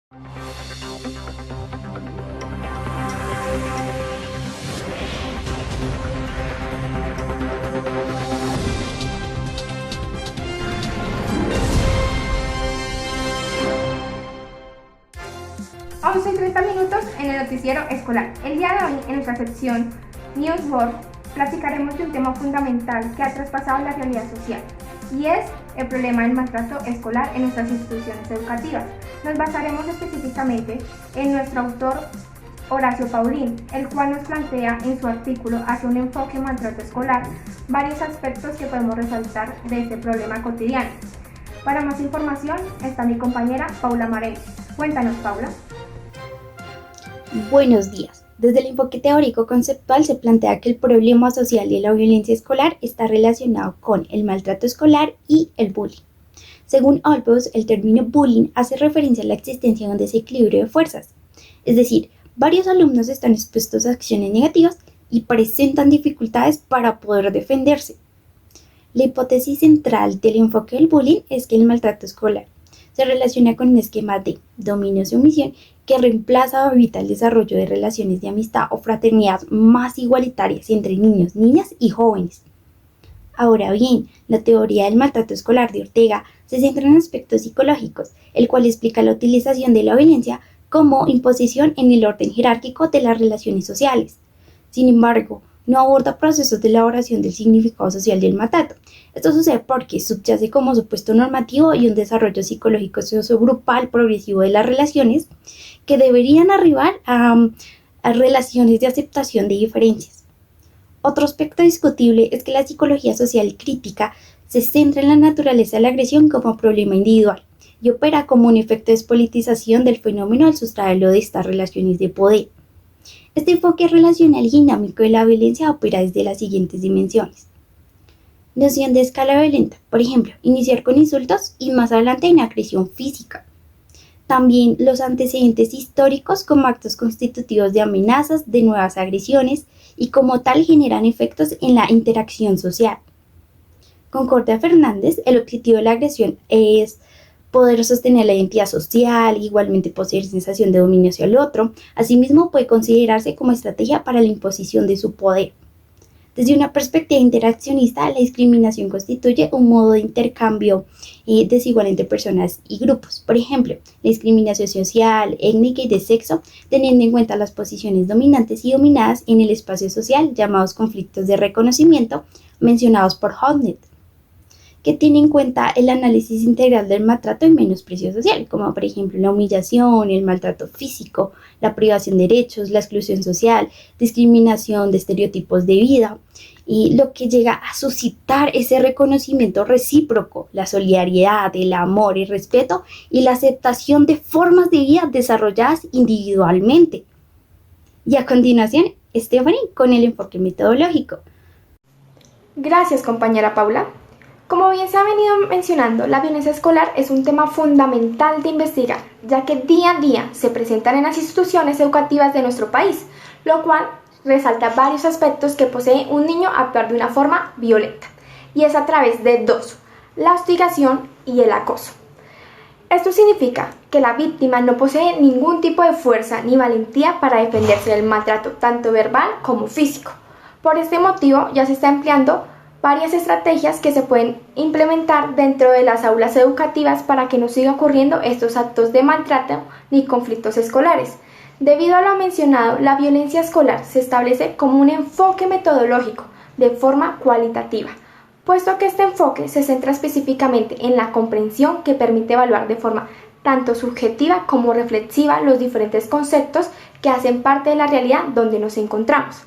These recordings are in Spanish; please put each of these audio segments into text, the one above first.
11:30 en el noticiero escolar. El día de hoy, en nuestra sección Newsboard, platicaremos de un tema fundamental que ha traspasado la realidad social, y es el problema del maltrato escolar en nuestras instituciones educativas. Nos basaremos específicamente en nuestro autor Horacio Paulín, el cual nos plantea en su artículo Hacia un enfoque maltrato escolar varios aspectos que podemos resaltar de este problema cotidiano. Para más información está mi compañera Paula Marel. Cuéntanos, Paula. Buenos días. Desde el enfoque teórico-conceptual se plantea que el problema social de la violencia escolar está relacionado con el maltrato escolar y el bullying. Según Olbers, el término bullying hace referencia a la existencia de un desequilibrio de fuerzas, es decir, varios alumnos están expuestos a acciones negativas y presentan dificultades para poder defenderse. La hipótesis central del enfoque del bullying es que el maltrato escolar se relaciona con un esquema de dominio-sumisión que reemplaza o evita el desarrollo de relaciones de amistad o fraternidad más igualitarias entre niños, niñas y jóvenes. Ahora bien, la teoría del maltrato escolar de Ortega se centra en aspectos psicológicos, el cual explica la utilización de la violencia como imposición en el orden jerárquico de las relaciones sociales. Sin embargo, no aborda procesos de elaboración del significado social del maltrato. Esto sucede porque subyace como supuesto normativo y un desarrollo psicológico sociogrupal progresivo de las relaciones que deberían arribar a relaciones de aceptación de diferencias. Otro aspecto discutible es que la psicología social crítica se centra en la naturaleza de la agresión como problema individual y opera como un efecto de despolitización del fenómeno al sustraerlo de estas relaciones de poder. Este enfoque relacional y dinámico de la violencia opera desde las siguientes dimensiones. Noción de escala violenta, por ejemplo, iniciar con insultos y más adelante en agresión física. También los antecedentes históricos como actos constitutivos de amenazas, de nuevas agresiones y como tal generan efectos en la interacción social. Concordia Fernández, el objetivo de la agresión es poder sostener la identidad social, igualmente poseer sensación de dominio hacia el otro. Asimismo, puede considerarse como estrategia para la imposición de su poder. Desde una perspectiva interaccionista, la discriminación constituye un modo de intercambio desigual entre personas y grupos. Por ejemplo, la discriminación social, étnica y de sexo, teniendo en cuenta las posiciones dominantes y dominadas en el espacio social, llamados conflictos de reconocimiento, mencionados por Honneth, que tiene en cuenta el análisis integral del maltrato y menosprecio social, como por ejemplo la humillación, el maltrato físico, la privación de derechos, la exclusión social, discriminación de estereotipos de vida, y lo que llega a suscitar ese reconocimiento recíproco, la solidaridad, el amor, el respeto y la aceptación de formas de vida desarrolladas individualmente. Y a continuación, Stephanie con el enfoque metodológico. Gracias, compañera Paula. Como bien se ha venido mencionando, la violencia escolar es un tema fundamental de investigar, ya que día a día se presentan en las instituciones educativas de nuestro país, lo cual resalta varios aspectos que posee un niño actuar de una forma violenta, y es a través de dos: la hostigación y el acoso. Esto significa que la víctima no posee ningún tipo de fuerza ni valentía para defenderse del maltrato, tanto verbal como físico. Por este motivo ya se está empleando varias estrategias que se pueden implementar dentro de las aulas educativas para que no siga ocurriendo estos actos de maltrato ni conflictos escolares. Debido a lo mencionado, la violencia escolar se establece como un enfoque metodológico de forma cualitativa, puesto que este enfoque se centra específicamente en la comprensión que permite evaluar de forma tanto subjetiva como reflexiva los diferentes conceptos que hacen parte de la realidad donde nos encontramos.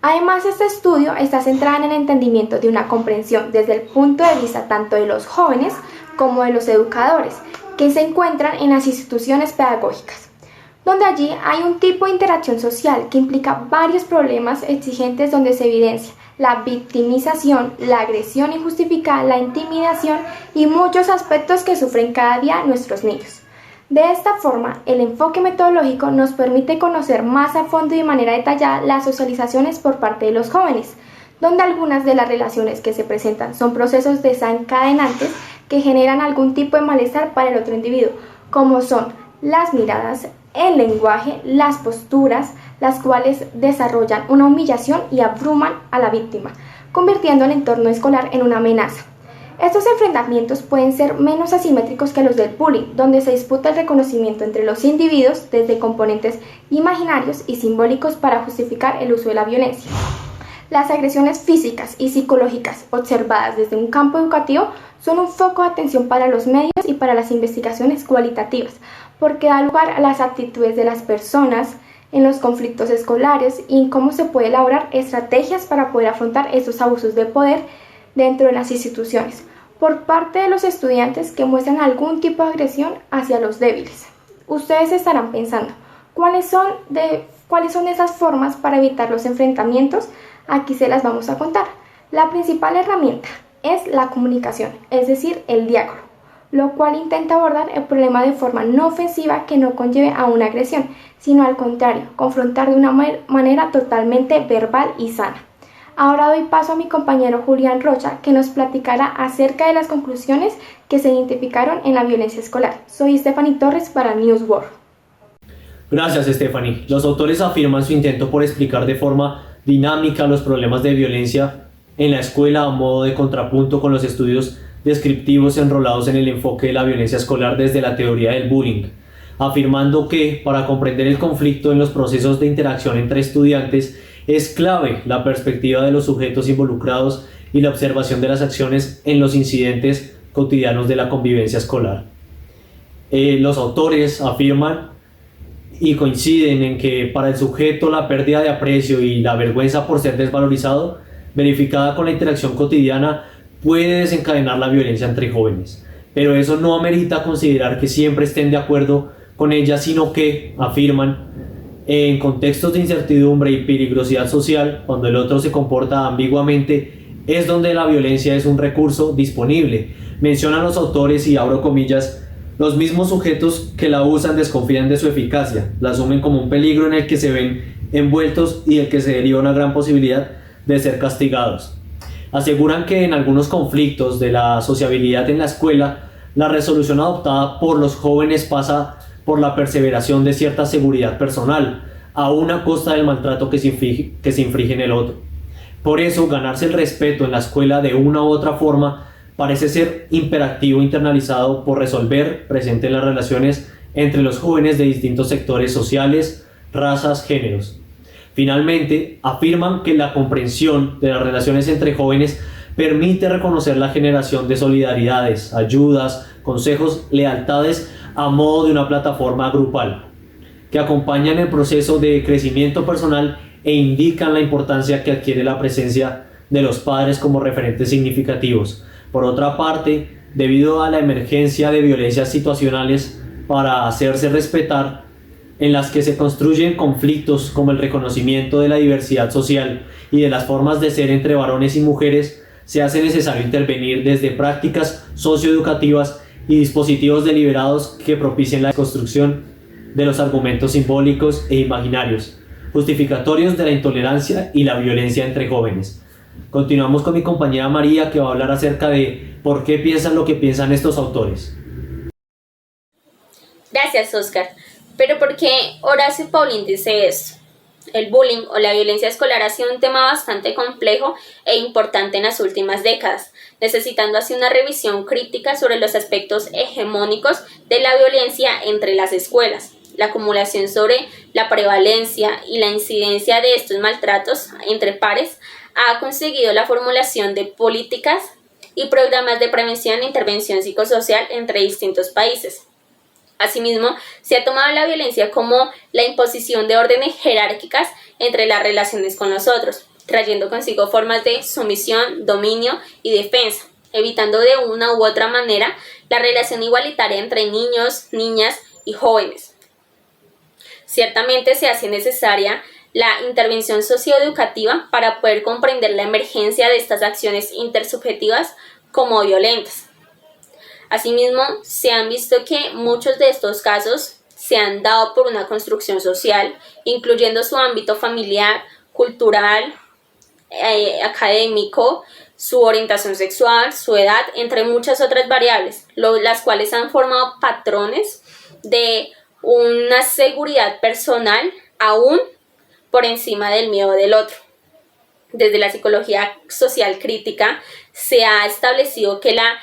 Además, este estudio está centrado en el entendimiento de una comprensión desde el punto de vista tanto de los jóvenes como de los educadores que se encuentran en las instituciones pedagógicas, donde allí hay un tipo de interacción social que implica varios problemas exigentes donde se evidencia la victimización, la agresión injustificada, la intimidación y muchos aspectos que sufren cada día nuestros niños. De esta forma, el enfoque metodológico nos permite conocer más a fondo y de manera detallada las socializaciones por parte de los jóvenes, donde algunas de las relaciones que se presentan son procesos desencadenantes que generan algún tipo de malestar para el otro individuo, como son las miradas, el lenguaje, las posturas, las cuales desarrollan una humillación y abruman a la víctima, convirtiendo el entorno escolar en una amenaza. Estos enfrentamientos pueden ser menos asimétricos que los del bullying, donde se disputa el reconocimiento entre los individuos desde componentes imaginarios y simbólicos para justificar el uso de la violencia. Las agresiones físicas y psicológicas observadas desde un campo educativo son un foco de atención para los medios y para las investigaciones cualitativas, porque da lugar a las actitudes de las personas en los conflictos escolares y en cómo se puede elaborar estrategias para poder afrontar estos abusos de poder dentro de las instituciones, por parte de los estudiantes que muestran algún tipo de agresión hacia los débiles. Ustedes estarán pensando, ¿cuáles son esas formas para evitar los enfrentamientos? Aquí se las vamos a contar. La principal herramienta es la comunicación, es decir, el diálogo, lo cual intenta abordar el problema de forma no ofensiva que no conlleve a una agresión, sino al contrario, confrontar de una manera totalmente verbal y sana. Ahora doy paso a mi compañero Julián Rocha, que nos platicará acerca de las conclusiones que se identificaron en la violencia escolar. Soy Stephanie Torres para News World. Gracias, Stephanie. Los autores afirman su intento por explicar de forma dinámica los problemas de violencia en la escuela a modo de contrapunto con los estudios descriptivos enrolados en el enfoque de la violencia escolar desde la teoría del bullying, afirmando que para comprender el conflicto en los procesos de interacción entre estudiantes es clave la perspectiva de los sujetos involucrados y la observación de las acciones en los incidentes cotidianos de la convivencia escolar. Los autores afirman y coinciden en que para el sujeto la pérdida de aprecio y la vergüenza por ser desvalorizado, verificada con la interacción cotidiana, puede desencadenar la violencia entre jóvenes. Pero eso no amerita considerar que siempre estén de acuerdo con ella, sino que, afirman, en contextos de incertidumbre y peligrosidad social, cuando el otro se comporta ambiguamente, es donde la violencia es un recurso disponible. Mencionan los autores, y abro comillas, los mismos sujetos que la usan desconfían de su eficacia, la asumen como un peligro en el que se ven envueltos y del que se deriva una gran posibilidad de ser castigados. Aseguran que en algunos conflictos de la sociabilidad en la escuela, la resolución adoptada por los jóvenes pasa por la perseveración de cierta seguridad personal, a una costa del maltrato que se inflige en el otro. Por eso, ganarse el respeto en la escuela de una u otra forma parece ser imperativo internalizado por resolver presente en las relaciones entre los jóvenes de distintos sectores sociales, razas, géneros. Finalmente, afirman que la comprensión de las relaciones entre jóvenes permite reconocer la generación de solidaridades, ayudas, consejos, lealtades a modo de una plataforma grupal, que acompañan el proceso de crecimiento personal e indican la importancia que adquiere la presencia de los padres como referentes significativos. Por otra parte, debido a la emergencia de violencias situacionales para hacerse respetar, en las que se construyen conflictos como el reconocimiento de la diversidad social y de las formas de ser entre varones y mujeres, se hace necesario intervenir desde prácticas socioeducativas y dispositivos deliberados que propicien la construcción de los argumentos simbólicos e imaginarios, justificatorios de la intolerancia y la violencia entre jóvenes. Continuamos con mi compañera María, que va a hablar acerca de por qué piensan lo que piensan estos autores. Gracias, Oscar. Pero ¿por qué Horacio Paulin dice esto? El bullying o la violencia escolar ha sido un tema bastante complejo e importante en las últimas décadas, necesitando así una revisión crítica sobre los aspectos hegemónicos de la violencia entre las escuelas. La acumulación sobre la prevalencia y la incidencia de estos maltratos entre pares ha conseguido la formulación de políticas y programas de prevención e intervención psicosocial entre distintos países. Asimismo, se ha tomado la violencia como la imposición de órdenes jerárquicas entre las relaciones con los otros, trayendo consigo formas de sumisión, dominio y defensa, evitando de una u otra manera la relación igualitaria entre niños, niñas y jóvenes. Ciertamente se hace necesaria la intervención socioeducativa para poder comprender la emergencia de estas acciones intersubjetivas como violentas. Asimismo, se han visto que muchos de estos casos se han dado por una construcción social, incluyendo su ámbito familiar, cultural, académico, su orientación sexual, su edad, entre muchas otras variables, las cuales han formado patrones de una seguridad personal aún por encima del miedo del otro. Desde la psicología social crítica se ha establecido que la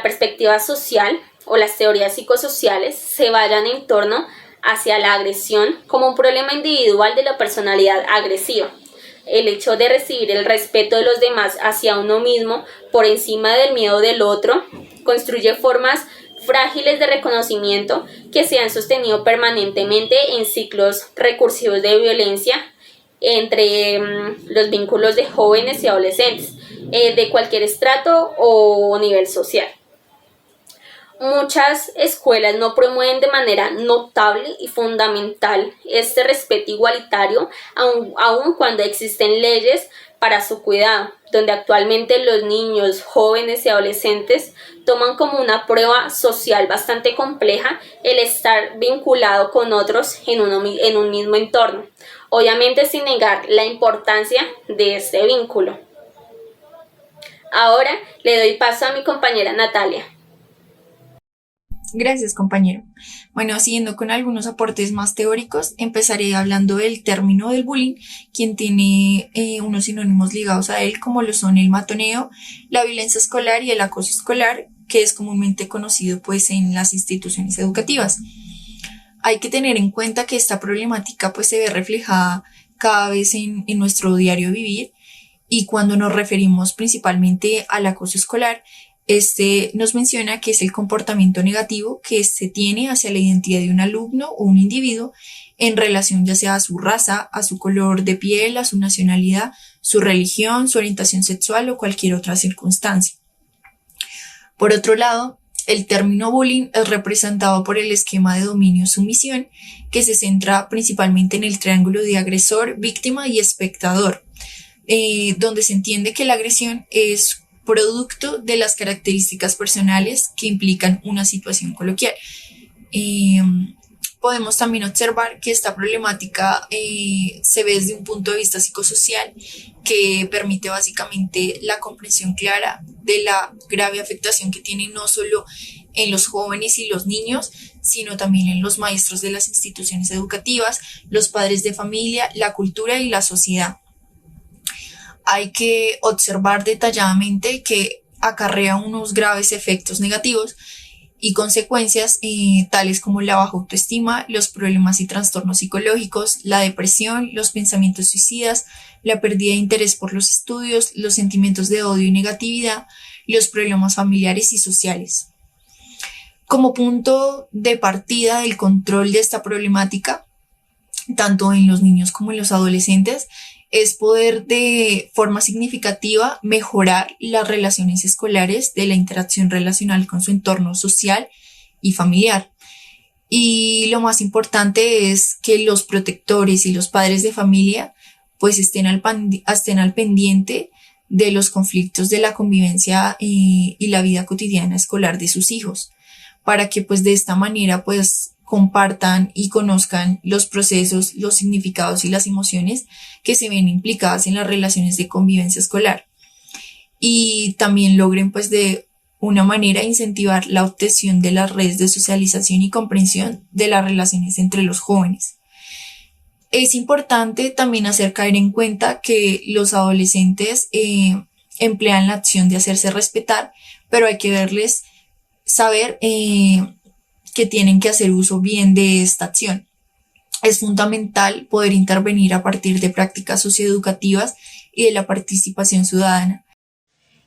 perspectiva social o las teorías psicosociales se vayan en torno hacia la agresión como un problema individual de la personalidad agresiva. El hecho de recibir el respeto de los demás hacia uno mismo por encima del miedo del otro construye formas frágiles de reconocimiento que se han sostenido permanentemente en ciclos recursivos de violencia entre los vínculos de jóvenes y adolescentes de cualquier estrato o nivel social. Muchas escuelas no promueven de manera notable y fundamental este respeto igualitario, aun cuando existen leyes para su cuidado, donde actualmente los niños, jóvenes y adolescentes toman como una prueba social bastante compleja el estar vinculado con otros en un mismo entorno, obviamente sin negar la importancia de este vínculo. Ahora le doy paso a mi compañera Natalia. Gracias, compañero. Bueno, siguiendo con algunos aportes más teóricos, empezaré hablando del término del bullying, quien tiene unos sinónimos ligados a él, como lo son el matoneo, la violencia escolar y el acoso escolar, que es comúnmente conocido pues en las instituciones educativas. Hay que tener en cuenta que esta problemática pues se ve reflejada cada vez en nuestro diario vivir, y cuando nos referimos principalmente al acoso escolar, este nos menciona que es el comportamiento negativo que se tiene hacia la identidad de un alumno o un individuo en relación ya sea a su raza, a su color de piel, a su nacionalidad, su religión, su orientación sexual o cualquier otra circunstancia. Por otro lado, el término bullying es representado por el esquema de dominio-sumisión, que se centra principalmente en el triángulo de agresor, víctima y espectador, donde se entiende que la agresión es producto de las características personales que implican una situación coloquial. Podemos también observar que esta problemática se ve desde un punto de vista psicosocial que permite básicamente la comprensión clara de la grave afectación que tiene no solo en los jóvenes y los niños, sino también en los maestros de las instituciones educativas, los padres de familia, la cultura y la sociedad. Hay que observar detalladamente que acarrea unos graves efectos negativos y consecuencias tales como la baja autoestima, los problemas y trastornos psicológicos, la depresión, los pensamientos suicidas, la pérdida de interés por los estudios, los sentimientos de odio y negatividad, los problemas familiares y sociales. Como punto de partida del control de esta problemática, tanto en los niños como en los adolescentes, es poder de forma significativa mejorar las relaciones escolares de la interacción relacional con su entorno social y familiar. Y lo más importante es que los protectores y los padres de familia pues estén al pendiente de los conflictos de la convivencia y la vida cotidiana escolar de sus hijos, para que pues de esta manera pues compartan y conozcan los procesos, los significados y las emociones que se ven implicadas en las relaciones de convivencia escolar, y también logren pues de una manera incentivar la obtención de las redes de socialización y comprensión de las relaciones entre los jóvenes. Es importante también hacer caer en cuenta que los adolescentes emplean la acción de hacerse respetar, pero hay que verles saber que tienen que hacer uso bien de esta acción. Es fundamental poder intervenir a partir de prácticas socioeducativas y de la participación ciudadana.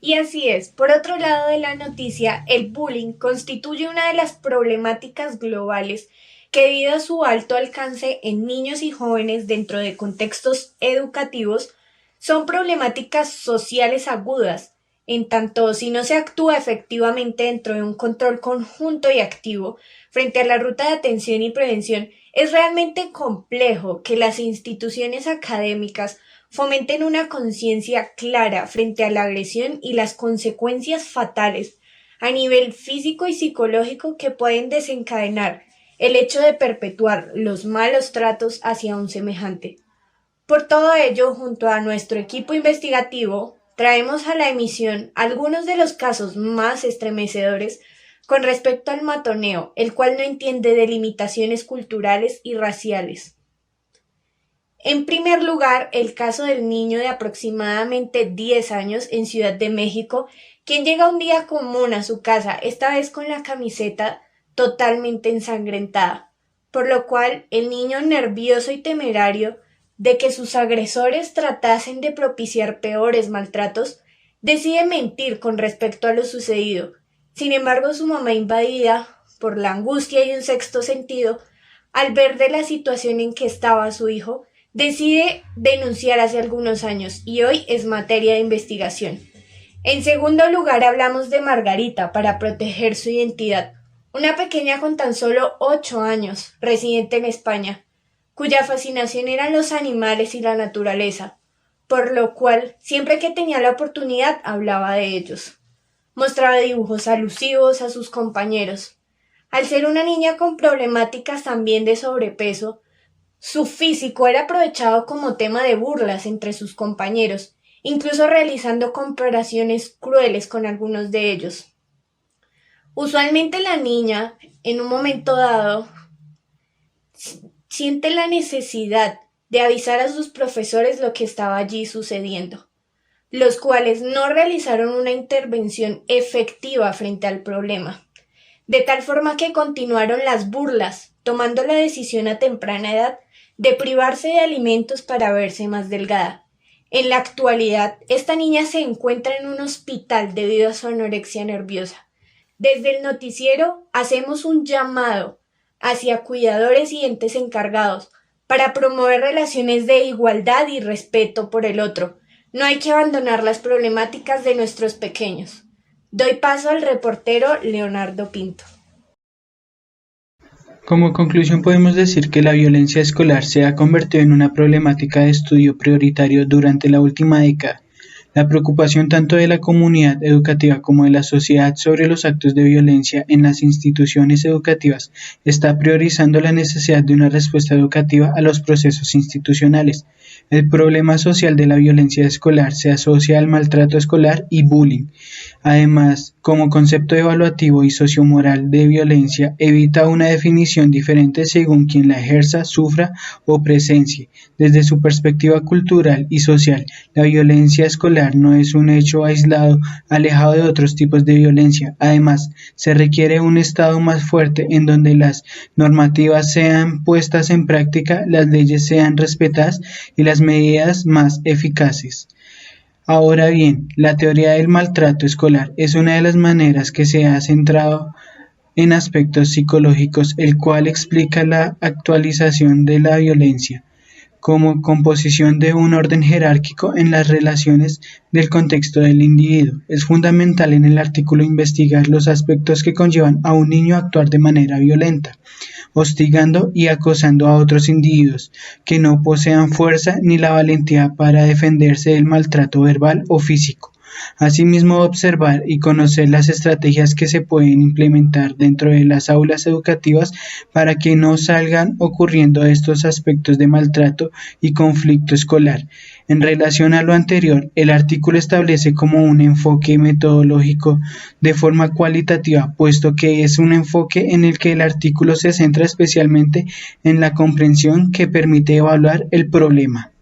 Y así es, por otro lado de la noticia, el bullying constituye una de las problemáticas globales que, debido a su alto alcance en niños y jóvenes dentro de contextos educativos, son problemáticas sociales agudas, en tanto si no se actúa efectivamente dentro de un control conjunto y activo frente a la ruta de atención y prevención. Es realmente complejo que las instituciones académicas fomenten una conciencia clara frente a la agresión y las consecuencias fatales a nivel físico y psicológico que pueden desencadenar el hecho de perpetuar los malos tratos hacia un semejante. Por todo ello, junto a nuestro equipo investigativo, traemos a la emisión algunos de los casos más estremecedores con respecto al matoneo, el cual no entiende de limitaciones culturales y raciales. En primer lugar, el caso del niño de aproximadamente 10 años en Ciudad de México, quien llega un día común a su casa, esta vez con la camiseta totalmente ensangrentada, por lo cual el niño, nervioso y temerario de que sus agresores tratasen de propiciar peores maltratos, decide mentir con respecto a lo sucedido. Sin embargo, su mamá, invadida por la angustia y un sexto sentido, al ver de la situación en que estaba su hijo, decide denunciar hace algunos años y hoy es materia de investigación. En segundo lugar, hablamos de Margarita para proteger su identidad, una pequeña con tan solo 8 años, residente en España, cuya fascinación eran los animales y la naturaleza, por lo cual siempre que tenía la oportunidad hablaba de ellos. Mostraba dibujos alusivos a sus compañeros. Al ser una niña con problemáticas también de sobrepeso, su físico era aprovechado como tema de burlas entre sus compañeros, incluso realizando comparaciones crueles con algunos de ellos. Usualmente la niña, en un momento dado, siente la necesidad de avisar a sus profesores lo que estaba allí sucediendo, los cuales no realizaron una intervención efectiva frente al problema, de tal forma que continuaron las burlas, tomando la decisión a temprana edad de privarse de alimentos para verse más delgada. En la actualidad, esta niña se encuentra en un hospital debido a su anorexia nerviosa. Desde el noticiero hacemos un llamado hacia cuidadores y entes encargados para promover relaciones de igualdad y respeto por el otro. No hay que abandonar las problemáticas de nuestros pequeños. Doy paso al reportero Leonardo Pinto. Como conclusión podemos decir que la violencia escolar se ha convertido en una problemática de estudio prioritario durante la última década. La preocupación tanto de la comunidad educativa como de la sociedad sobre los actos de violencia en las instituciones educativas está priorizando la necesidad de una respuesta educativa a los procesos institucionales. El problema social de la violencia escolar se asocia al maltrato escolar y bullying. Además, como concepto evaluativo y sociomoral de violencia, evita una definición diferente según quien la ejerza, sufra o presencie. Desde su perspectiva cultural y social, la violencia escolar no es un hecho aislado, alejado de otros tipos de violencia. Además, se requiere un Estado más fuerte en donde las normativas sean puestas en práctica, las leyes sean respetadas y las medidas más eficaces. Ahora bien, la teoría del maltrato escolar es una de las maneras que se ha centrado en aspectos psicológicos, el cual explica la actualización de la violencia como composición de un orden jerárquico en las relaciones del contexto del individuo. Es fundamental en el artículo investigar los aspectos que conllevan a un niño a actuar de manera violenta, hostigando y acosando a otros individuos que no posean fuerza ni la valentía para defenderse del maltrato verbal o físico. Asimismo, observar y conocer las estrategias que se pueden implementar dentro de las aulas educativas para que no salgan ocurriendo estos aspectos de maltrato y conflicto escolar. En relación a lo anterior, el artículo establece como un enfoque metodológico de forma cualitativa, puesto que es un enfoque en el que el artículo se centra especialmente en la comprensión que permite evaluar el problema.